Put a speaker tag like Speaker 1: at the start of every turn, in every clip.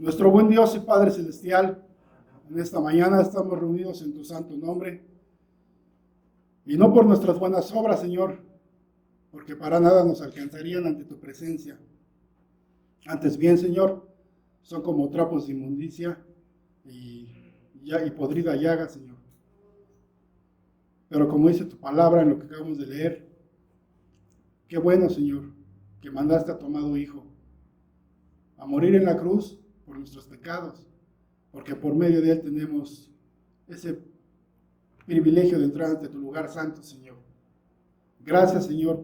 Speaker 1: Nuestro buen Dios y Padre Celestial, en esta mañana estamos reunidos en tu santo nombre, y no por nuestras buenas obras, Señor, porque para nada nos alcanzarían ante tu presencia. Antes bien, Señor, son como trapos de inmundicia y podrida llaga, Señor. Pero como dice tu palabra en lo que acabamos de leer, qué bueno, Señor, que mandaste a tu amado Hijo a morir en la cruz por nuestros pecados, porque por medio de Él tenemos ese privilegio de entrar ante tu lugar santo, Señor. Gracias, Señor,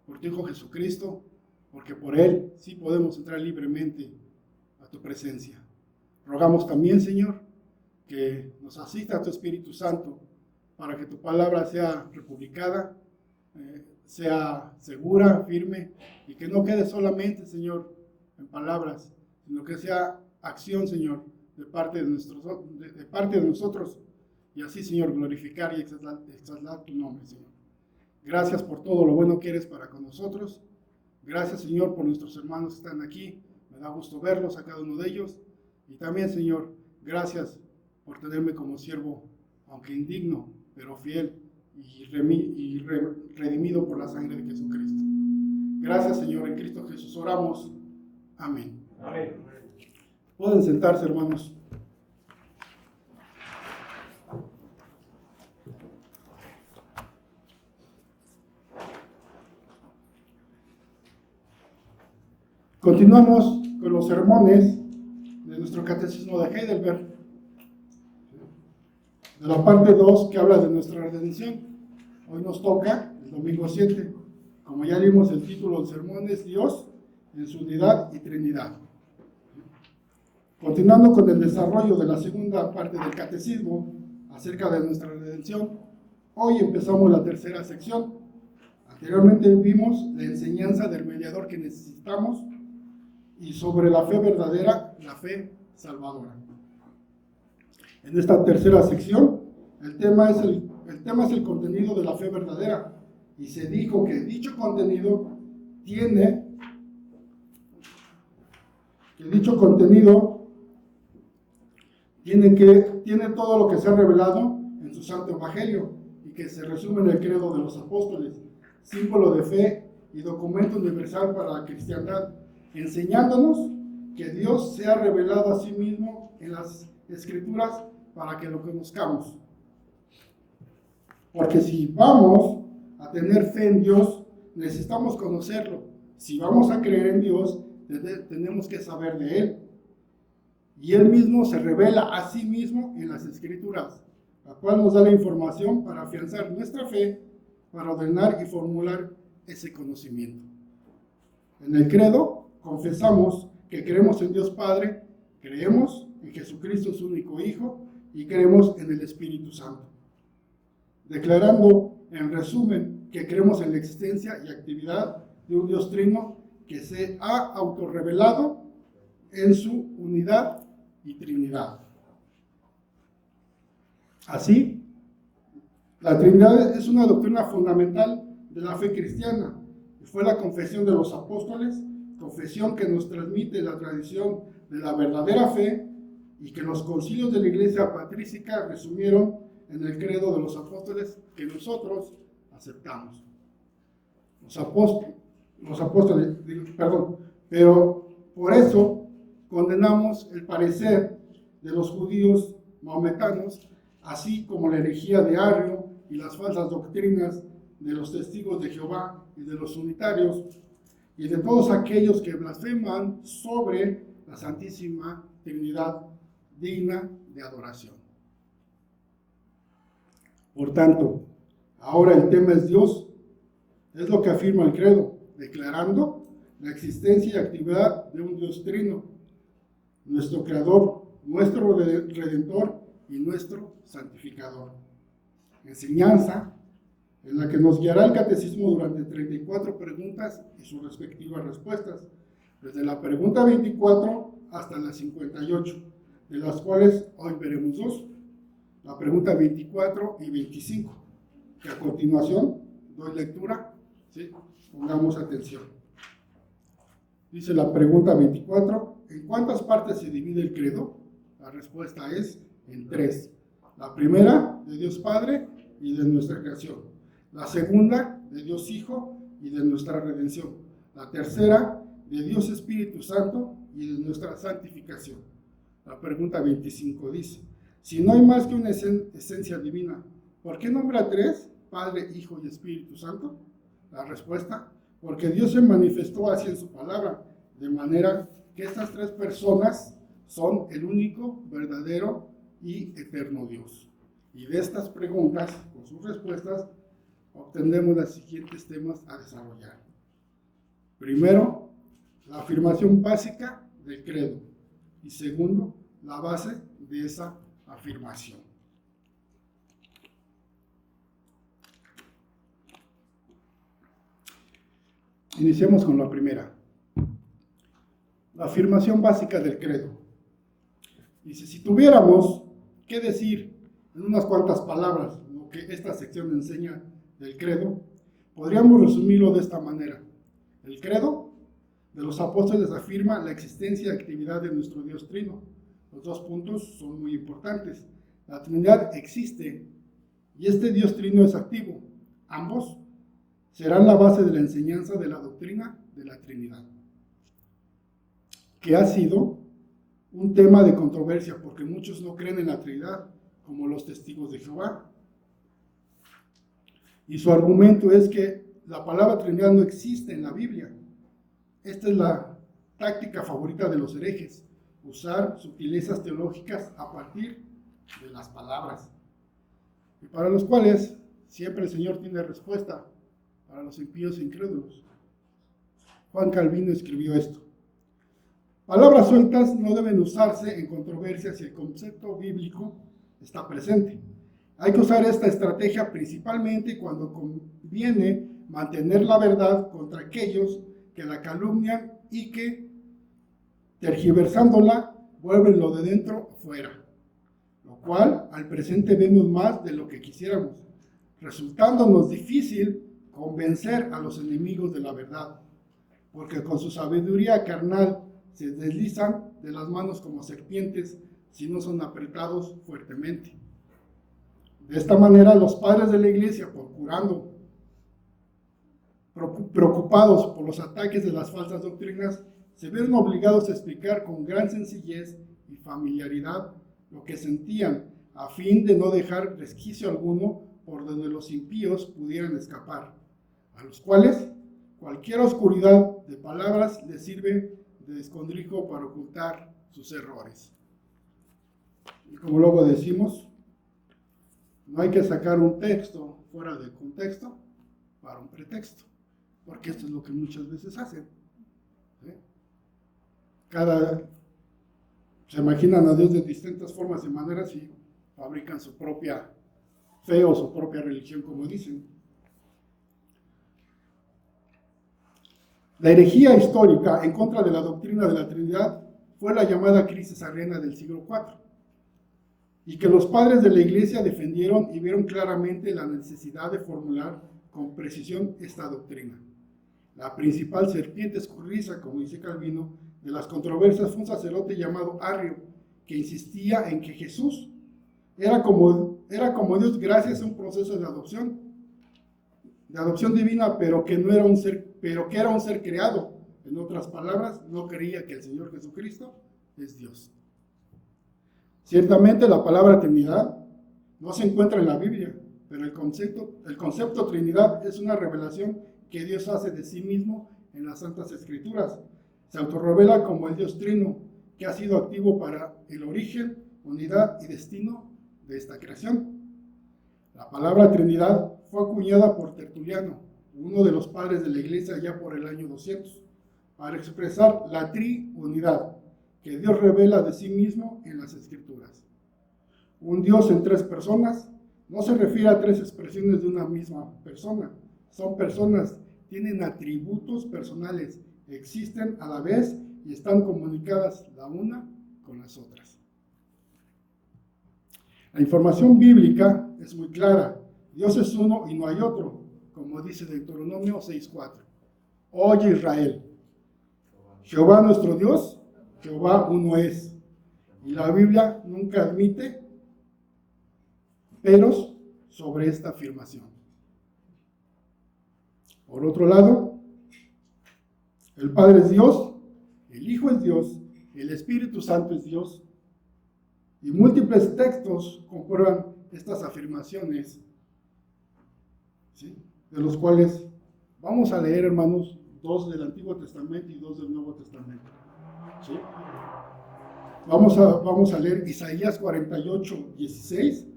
Speaker 1: por tu Hijo Jesucristo, porque por Él sí podemos entrar libremente a tu presencia. Rogamos también, Señor, que nos asista a tu Espíritu Santo para que tu palabra sea republicada, sea segura, firme, y que no quede solamente, Señor, en palabras, sino que sea acción, Señor, de parte de nosotros, y así, Señor, glorificar y exaltar tu nombre, Señor. Gracias por todo lo bueno que eres para con nosotros. Gracias, Señor, por nuestros hermanos que están aquí. Me da gusto verlos a cada uno de ellos. Y también, Señor, gracias por tenerme como siervo, aunque indigno, pero fiel y redimido por la sangre de Jesucristo. Gracias, Señor, en Cristo Jesús oramos. Amén.
Speaker 2: Amén.
Speaker 1: Pueden sentarse, hermanos. Continuamos con los sermones de nuestro catecismo de Heidelberg, de la parte 2 que habla de nuestra redención. Hoy nos toca el domingo 7. Como ya vimos, el título del sermón es Dios en su unidad y Trinidad. Continuando con el desarrollo de la segunda parte del catecismo acerca de nuestra redención, hoy empezamos la tercera sección. Anteriormente vimos la enseñanza del mediador que necesitamos y sobre la fe verdadera, la fe salvadora. En esta tercera sección, el tema es el contenido de la fe verdadera, y se dijo que dicho contenido tiene todo lo que se ha revelado en su santo evangelio y que se resume en el credo de los apóstoles, símbolo de fe y documento universal para la cristiandad, enseñándonos que Dios se ha revelado a sí mismo en las Escrituras para que lo conozcamos. Porque si vamos a tener fe en Dios, necesitamos conocerlo. Si vamos a creer en Dios, tenemos que saber de Él. Y Él mismo se revela a sí mismo en las Escrituras, la cual nos da la información para afianzar nuestra fe, para ordenar y formular ese conocimiento. En el credo confesamos que creemos en Dios Padre, creemos en Jesucristo su único Hijo y creemos en el Espíritu Santo. Declarando, en resumen, que creemos en la existencia y actividad de un Dios trino que se ha autorrevelado en su unidad y Trinidad. Así, la Trinidad es una doctrina fundamental de la fe cristiana y fue la confesión de los apóstoles, confesión que nos transmite la tradición de la verdadera fe y que los concilios de la Iglesia patrística resumieron en el credo de los apóstoles que nosotros aceptamos. Pero por eso condenamos el parecer de los judíos maometanos, así como la herejía de Arrio y las falsas doctrinas de los testigos de Jehová y de los unitarios y de todos aquellos que blasfeman sobre la Santísima Trinidad digna de adoración. Por tanto, ahora el tema es Dios, es lo que afirma el credo, declarando la existencia y actividad de un Dios trino, nuestro Creador, nuestro Redentor y nuestro Santificador. Enseñanza en la que nos guiará el catecismo durante 34 preguntas y sus respectivas respuestas, desde la pregunta 24 hasta la 58, de las cuales hoy veremos dos, la pregunta 24 y 25, que a continuación doy lectura, ¿sí? Pongamos atención. Dice la pregunta 24, ¿en cuántas partes se divide el credo? La respuesta es en 3. La primera, de Dios Padre y de nuestra creación. La segunda, de Dios Hijo y de nuestra redención. La tercera, de Dios Espíritu Santo y de nuestra santificación. La pregunta 25 dice, si no hay más que una esencia divina, ¿por qué nombra 3? Padre, Hijo y Espíritu Santo. La respuesta, porque Dios se manifestó así en su palabra, de manera que estas 3 personas son el único, verdadero y eterno Dios. Y de estas preguntas, con sus respuestas, obtendremos los siguientes temas a desarrollar. Primero, la afirmación básica del credo. Y segundo, la base de esa afirmación. Iniciemos con la primera. La afirmación básica del credo. Dice, si tuviéramos que decir en unas cuantas palabras lo que esta sección enseña del credo, podríamos resumirlo de esta manera. El credo de los apóstoles afirma la existencia y actividad de nuestro Dios Trino. Los 2 puntos son muy importantes. La Trinidad existe y este Dios Trino es activo. Ambos serán la base de la enseñanza de la doctrina de la Trinidad, que ha sido un tema de controversia porque muchos no creen en la Trinidad, como los testigos de Jehová. Y su argumento es que la palabra Trinidad no existe en la Biblia. Esta es la táctica favorita de los herejes, usar sutilezas teológicas a partir de las palabras, y para los cuales siempre el Señor tiene respuesta para los impíos e incrédulos. Juan Calvino escribió esto: palabras sueltas no deben usarse en controversias si el concepto bíblico está presente. Hay que usar esta estrategia principalmente cuando conviene mantener la verdad contra aquellos que la calumnian y que, tergiversándola, vuelven lo de dentro fuera, lo cual al presente vemos más de lo que quisiéramos, resultándonos difícil convencer a los enemigos de la verdad, porque con su sabiduría carnal se deslizan de las manos como serpientes si no son apretados fuertemente. De esta manera, los padres de la iglesia, preocupados por los ataques de las falsas doctrinas, se ven obligados a explicar con gran sencillez y familiaridad lo que sentían, a fin de no dejar resquicio alguno por donde los impíos pudieran escapar, a los cuales cualquier oscuridad de palabras les sirve de escondrijo para ocultar sus errores. Y como luego decimos, no hay que sacar un texto fuera del contexto para un pretexto, porque esto es lo que muchas veces hacen. ¿Sí? Se imaginan a Dios de distintas formas y maneras y fabrican su propia fe o su propia religión, como dicen. La herejía histórica en contra de la doctrina de la Trinidad fue la llamada crisis ariana del siglo IV, y que los padres de la Iglesia defendieron y vieron claramente la necesidad de formular con precisión esta doctrina. La principal serpiente escurridiza, como dice Calvino, de las controversias fue un sacerdote llamado Arrio, que insistía en que Jesús era como Dios gracias a un proceso de adopción divina, pero que era un ser creado. En otras palabras, no creía que el Señor Jesucristo es Dios. Ciertamente la palabra Trinidad no se encuentra en la Biblia, pero el concepto Trinidad es una revelación que Dios hace de sí mismo en las Santas Escrituras. Se autorrevela como el Dios Trino, que ha sido activo para el origen, unidad y destino de esta creación. La palabra Trinidad fue acuñada por Tertuliano, uno de los padres de la Iglesia ya por el año 200, para expresar la triunidad que Dios revela de sí mismo en las Escrituras. Un Dios en 3 personas no se refiere a 3 expresiones de una misma persona. Son personas, tienen atributos personales, existen a la vez y están comunicadas la una con las otras. La información bíblica es muy clara. Dios es uno y no hay otro, como dice Deuteronomio 6:4. Oye Israel, Jehová nuestro Dios Jehová uno es. Y la Biblia nunca admite peros sobre esta afirmación. Por otro lado, el Padre es Dios, el Hijo es Dios, el Espíritu Santo es Dios. Y múltiples textos comprueban estas afirmaciones, ¿sí? De los cuales vamos a leer, hermanos, 2 del Antiguo Testamento y 2 del Nuevo Testamento. ¿Sí? Vamos a leer Isaías 48, 16,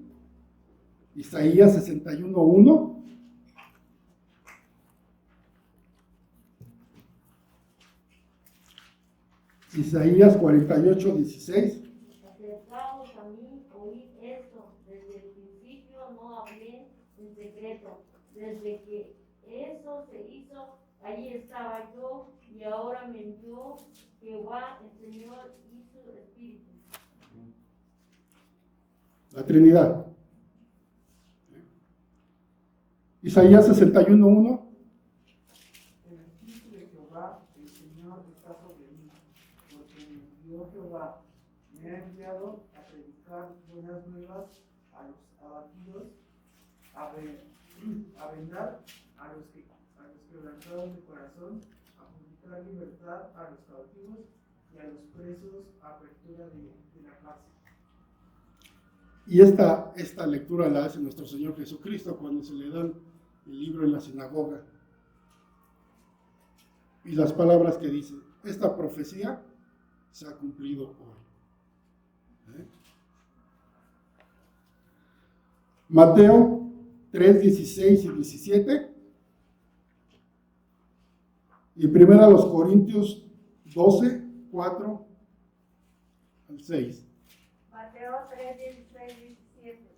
Speaker 1: Isaías 61, 1. Isaías 48, 16.
Speaker 2: Acercaos a mí, oíd esto. Desde el principio no hablé en secreto. Desde que eso se hizo, allí estaba yo, y ahora me envió Jehová, el Señor y su Espíritu.
Speaker 1: La Trinidad. Isaías 61, 1.
Speaker 3: El Espíritu de Jehová, el Señor, está sobre mí, porque me envió Jehová, me ha enviado a predicar buenas nuevas a los abatidos, a vendar a los quebrantados de corazón, a publicar libertad a los cautivos y a los presos, apertura de la cárcel.
Speaker 1: Y esta lectura la hace nuestro Señor Jesucristo cuando se le dan el libro en la sinagoga. Y las palabras que dice, esta profecía se ha cumplido hoy. Mateo 3, 16 y 17. Y primero a los Corintios 12, 4 al 6.
Speaker 4: Mateo 3, 16, 17.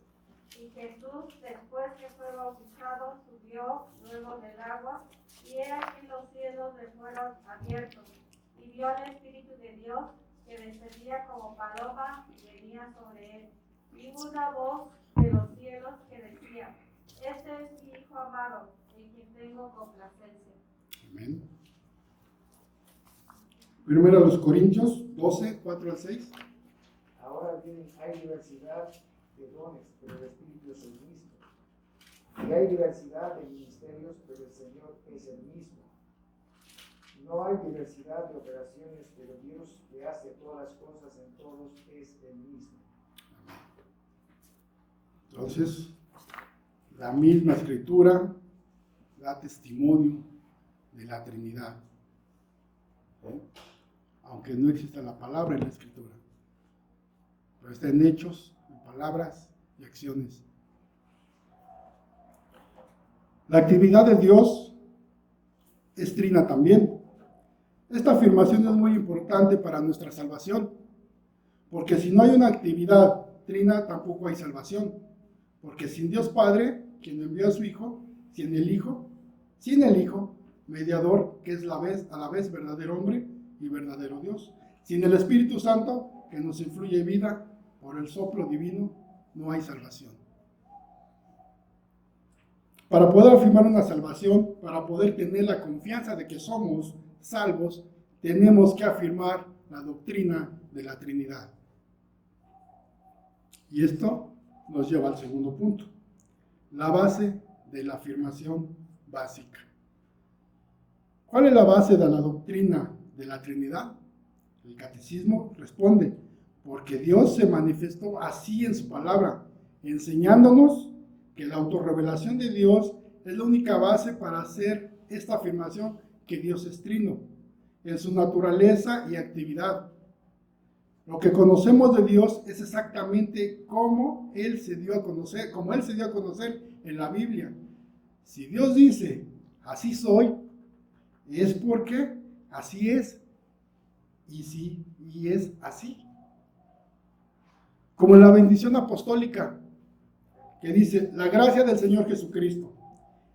Speaker 4: Y Jesús, después que fue bautizado, subió luego del agua, y he aquí los cielos le fueron abiertos, y vio al Espíritu de Dios que descendía como paloma y venía sobre él. Y una voz de los cielos que decía: Este es mi Hijo amado, en quien tengo complacencia.
Speaker 1: Amén. Primero a los Corintios 12, 4 al 6.
Speaker 5: Ahora bien, hay diversidad de dones, pero el Espíritu es el mismo. Y hay diversidad de ministerios, pero el Señor es el mismo. No hay diversidad de operaciones, pero Dios que hace todas las cosas en todos es el mismo.
Speaker 1: Entonces, la misma escritura da testimonio de la Trinidad. Aunque no exista la palabra en la escritura. Pero está en hechos, en palabras y acciones. La actividad de Dios es trina también. Esta afirmación es muy importante para nuestra salvación, porque si no hay una actividad trina, tampoco hay salvación. Porque sin Dios Padre, quien envió a su Hijo, sin el Hijo, mediador, que es a la vez verdadero hombre y verdadero Dios. Sin el Espíritu Santo, que nos influye vida por el soplo divino, no hay salvación. Para poder afirmar una salvación, para poder tener la confianza de que somos salvos, tenemos que afirmar la doctrina de la Trinidad. Y esto nos lleva al segundo punto, la base de la afirmación básica. ¿Cuál es la base de la doctrina de la Trinidad? El catecismo responde, porque Dios se manifestó así en su palabra, enseñándonos que la autorrevelación de Dios es la única base para hacer esta afirmación que Dios es trino, en su naturaleza y actividad. Lo que conocemos de Dios es exactamente como Él se dio a conocer, en la Biblia. Si Dios dice, así soy, es porque así es, y es así. Como en la bendición apostólica, que dice, la gracia del Señor Jesucristo,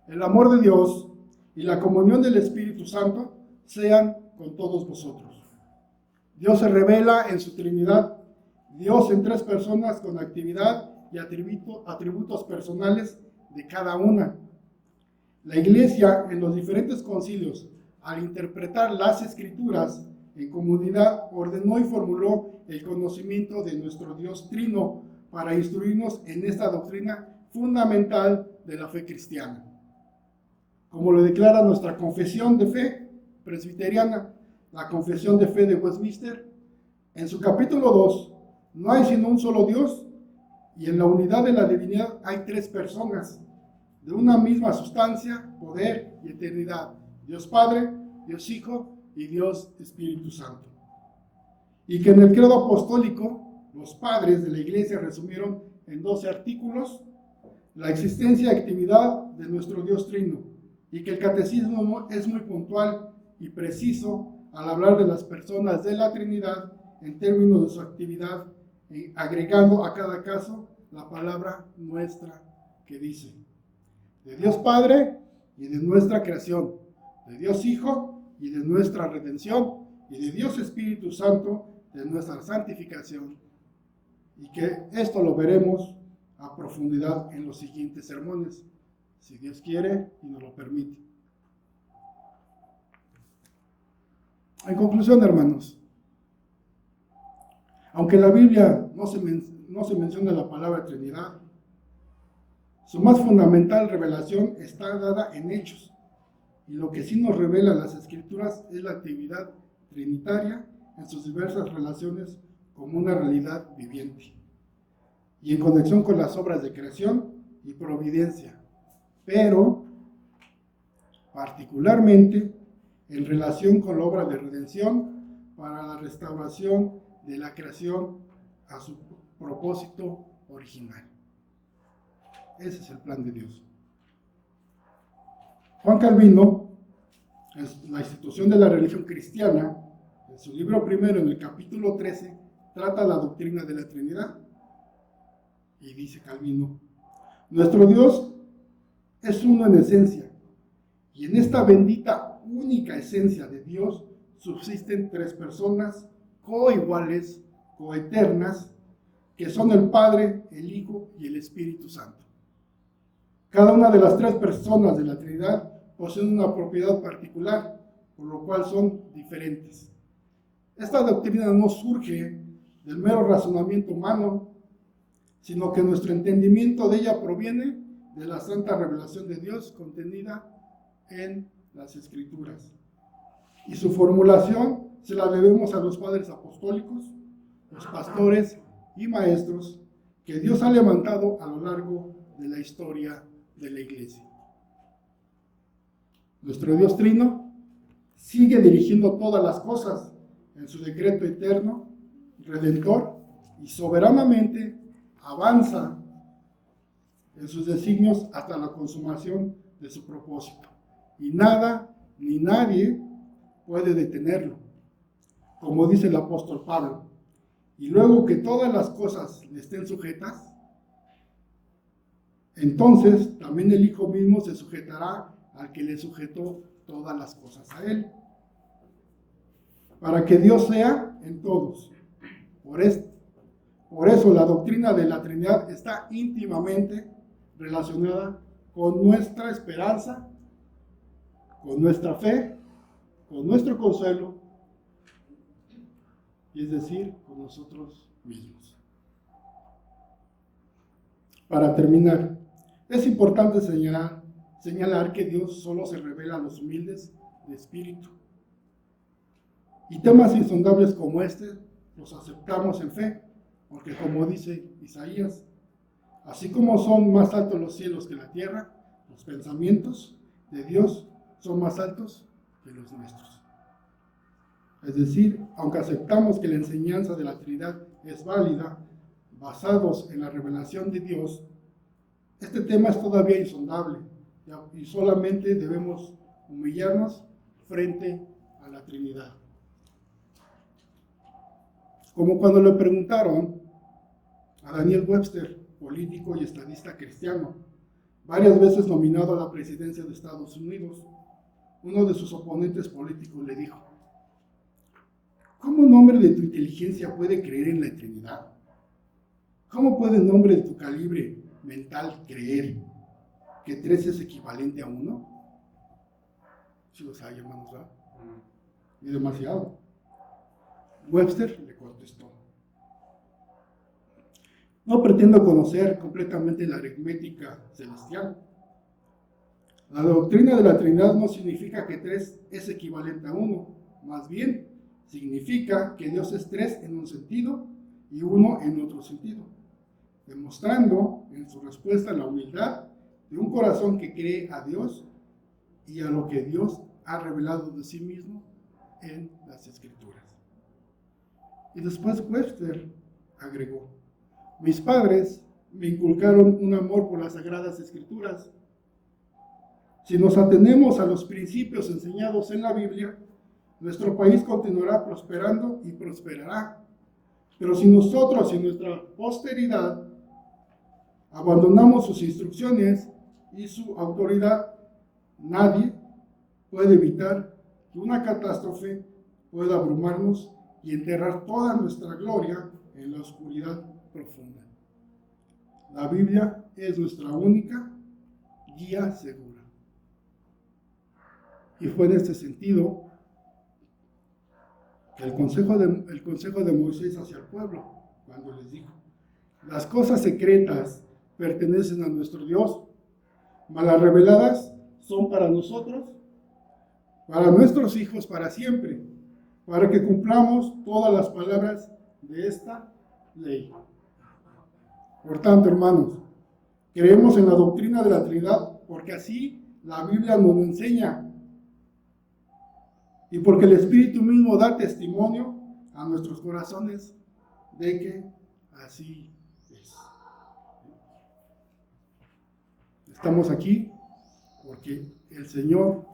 Speaker 1: el amor de Dios y la comunión del Espíritu Santo sean con todos vosotros. Dios se revela en su Trinidad, Dios en tres personas con actividad y atributos personales de cada una. La Iglesia en los diferentes concilios, al interpretar las Escrituras, en comunidad, ordenó y formuló el conocimiento de nuestro Dios Trino para instruirnos en esta doctrina fundamental de la fe cristiana. Como lo declara nuestra confesión de fe presbiteriana, la Confesión de Fe de Westminster, en su capítulo 2, no hay sino un solo Dios, y en la unidad de la divinidad hay tres personas, de una misma sustancia, poder y eternidad: Dios Padre, Dios Hijo y Dios Espíritu Santo. Y que en el credo apostólico, los padres de la Iglesia resumieron en 12 artículos la existencia y actividad de nuestro Dios Trino, y que el catecismo es muy puntual y preciso al hablar de las personas de la Trinidad en términos de su actividad, agregando a cada caso la palabra nuestra, que dice: de Dios Padre y de nuestra creación, de Dios Hijo y de nuestra redención, y de Dios Espíritu Santo de nuestra santificación. Y que esto lo veremos a profundidad en los siguientes sermones, si Dios quiere y nos lo permite. En conclusión, hermanos, aunque en la Biblia no se menciona la palabra Trinidad, su más fundamental revelación está dada en Hechos, y lo que sí nos revela las Escrituras es la actividad trinitaria en sus diversas relaciones como una realidad viviente, y en conexión con las obras de creación y providencia, pero particularmente en relación con la obra de redención para la restauración de la creación a su propósito original. Ese es el plan de Dios. Juan Calvino, en la institución de la religión cristiana, en su libro primero, en el capítulo 13, trata la doctrina de la Trinidad. Y dice Calvino: nuestro Dios es uno en esencia, y en esta bendita única esencia de Dios subsisten tres personas coiguales, coeternas, que son el Padre, el Hijo y el Espíritu Santo. Cada una de las tres personas de la Trinidad poseen una propiedad particular, por lo cual son diferentes. Esta doctrina no surge del mero razonamiento humano, sino que nuestro entendimiento de ella proviene de la santa revelación de Dios contenida en las Escrituras. Y su formulación se la debemos a los padres apostólicos, los pastores y maestros que Dios ha levantado a lo largo de la historia de la Iglesia. Nuestro Dios Trino sigue dirigiendo todas las cosas en su decreto eterno, redentor, y soberanamente avanza en sus designios hasta la consumación de su propósito. Y nada ni nadie puede detenerlo, como dice el apóstol Pablo. Y luego que todas las cosas le estén sujetas, entonces también el Hijo mismo se sujetará al que le sujetó todas las cosas a él, para que Dios sea en todos. Por eso la doctrina de la Trinidad está íntimamente relacionada con nuestra esperanza, con nuestra fe, con nuestro consuelo, y es decir, con nosotros mismos. Para terminar, es importante señalar que Dios solo se revela a los humildes de espíritu. Y temas insondables como este los aceptamos en fe, porque como dice Isaías, así como son más altos los cielos que la tierra, los pensamientos de Dios son más altos que los nuestros. Es decir, aunque aceptamos que la enseñanza de la Trinidad es válida, basados en la revelación de Dios, este tema es todavía insondable y solamente debemos humillarnos frente a la Trinidad. Como cuando le preguntaron a Daniel Webster, político y estadista cristiano, varias veces nominado a la presidencia de Estados Unidos, uno de sus oponentes políticos le dijo: ¿cómo un hombre de tu inteligencia puede creer en la Trinidad? ¿Cómo puede un hombre de tu calibre mental creer que 3 es equivalente a 1? Sí lo sabe, hermanos, ¿verdad? Y demasiado. Webster le contestó: no pretendo conocer completamente la aritmética celestial. La doctrina de la Trinidad no significa que 3 es equivalente a 1, más bien significa que Dios es 3 en un sentido y 1 en otro sentido, demostrando en su respuesta la humildad de un corazón que cree a Dios y a lo que Dios ha revelado de sí mismo en las Escrituras. Y después Webster agregó: mis padres me inculcaron un amor por las Sagradas Escrituras. Si nos atenemos a los principios enseñados en la Biblia, nuestro país continuará prosperando y prosperará. Pero si nosotros y nuestra posteridad abandonamos sus instrucciones y su autoridad, nadie puede evitar que una catástrofe pueda abrumarnos y enterrar toda nuestra gloria en la oscuridad profunda. La Biblia es nuestra única guía segura. Y fue en este sentido que el consejo de Moisés hacia el pueblo, cuando les dijo: las cosas secretas pertenecen a nuestro Dios, mas las reveladas son para nosotros, para nuestros hijos para siempre, para que cumplamos todas las palabras de esta ley. Por tanto, hermanos, creemos en la doctrina de la Trinidad porque así la Biblia nos lo enseña y porque el Espíritu mismo da testimonio a nuestros corazones de que así es. Estamos aquí porque el Señor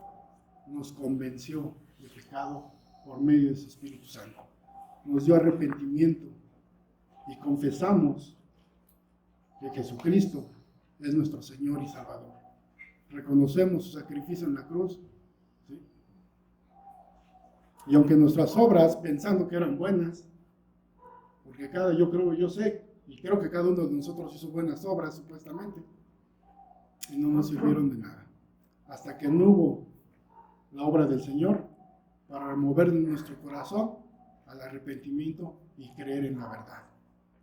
Speaker 1: nos convenció de pecado por medio de su Espíritu Santo. Nos dio arrepentimiento y confesamos que Jesucristo es nuestro Señor y Salvador. Reconocemos su sacrificio en la cruz, ¿sí? Y aunque nuestras obras, pensando que eran buenas, porque creo que cada uno de nosotros hizo buenas obras supuestamente, y no nos sirvieron de nada, hasta que no hubo la obra del Señor para remover de nuestro corazón al arrepentimiento y creer en la verdad,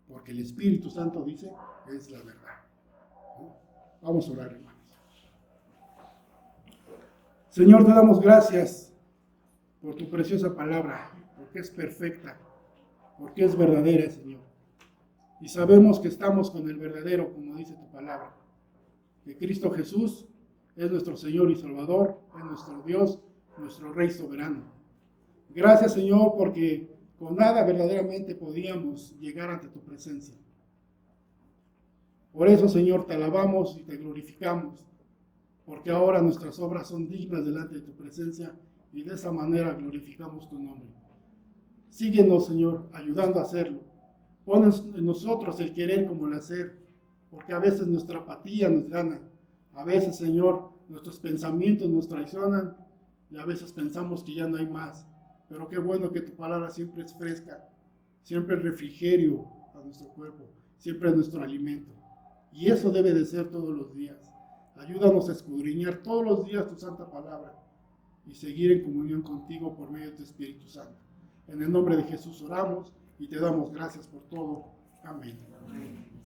Speaker 1: porque el Espíritu Santo dice es la verdad. ¿No? Vamos a orar, hermanos. Señor, te damos gracias por tu preciosa palabra, porque es perfecta, porque es verdadera, Señor. Y sabemos que estamos con el verdadero, como dice tu palabra, que Cristo Jesús es nuestro Señor y Salvador, es nuestro Dios, nuestro Rey soberano. Gracias, Señor, porque con nada verdaderamente podíamos llegar ante tu presencia. Por eso, Señor, te alabamos y te glorificamos, porque ahora nuestras obras son dignas delante de tu presencia y de esa manera glorificamos tu nombre. Síguenos, Señor, ayudando a hacerlo. Pon en nosotros el querer como el hacer, porque a veces nuestra apatía nos gana. A veces, Señor, nuestros pensamientos nos traicionan y a veces pensamos que ya no hay más. Pero qué bueno que tu palabra siempre es fresca, siempre es refrigerio a nuestro cuerpo, siempre es nuestro alimento. Y eso debe de ser todos los días. Ayúdanos a escudriñar todos los días tu santa palabra y seguir en comunión contigo por medio de tu Espíritu Santo. En el nombre de Jesús oramos y te damos gracias por todo. Amén.